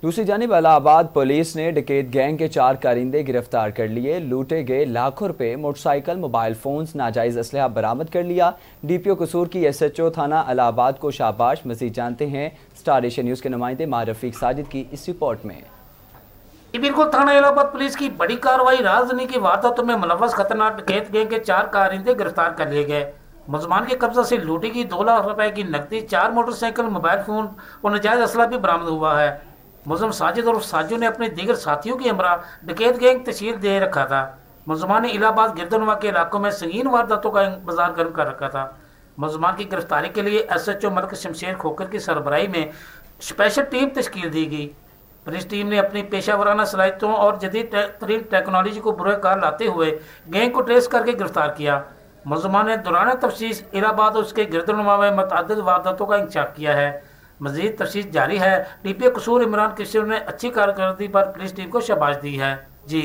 दूसरी जानिब इलाहाबाद पुलिस ने डकैत गैंग के 4 कारिंदे गिरफ्तार कर लिए। लूटे गए लाखों रुपए, मोटरसाइकिल, मोबाइल फोन्स, नाजायज असलहा बरामद कर लिया। डीपीओ कसूर की एसएचओ थाना इलाहाबाद को शाबाश। मजीद जानते हैं स्टार एशिया न्यूज के नुमाइंदे मारफीक साजिद की इस रिपोर्ट में। बिल्कुल, थाना इलाहाबाद पुलिस की बड़ी कार्रवाई। राजधानी की वारदातों में मुलव्वस खतरनाक डकैत गैंग के 4 कारिंदे गिरफ्तार कर लिए गए। मुलजमान के कब्जा से लूटी गई 2 लाख रुपए की नकदी, 4 मोटरसाइकिल, मोबाइल फोन और नाजायज असला भी बरामद हुआ है। मुलजम साजिद और साजू ने अपने दीगर साथियों की हमरा डकैत गैंग तश्कील दे रखा था। मुलजमान ने इलाहाबाद गिरदनवा के इलाकों में संगीन वारदातों का इंतजार गर्म कर रखा था। मुलजमान की गिरफ्तारी के लिए एसएचओ मलिक शमशेर खोकर की सरबराही में स्पेशल टीम तश्कील दी गई। पुलिस टीम ने अपनी पेशा वराना सलाहियतों और जदीद तरीन टेक्नोलॉजी को बुरे कार लाते हुए गैंग को ट्रेस करके गिरफ्तार किया। मुलजमान ने दौरान तफ्तीश इलाहाबाद और उसके गिरदनुमा में मुतअद्दिद वारदातों का इंकशाफ किया है। मजीद तफ्तीश जारी है। डीपीओ कसूर इमरान कृष्ण ने अच्छी कारकर्दगी पर पुलिस टीम को शाबाश दी है। जी।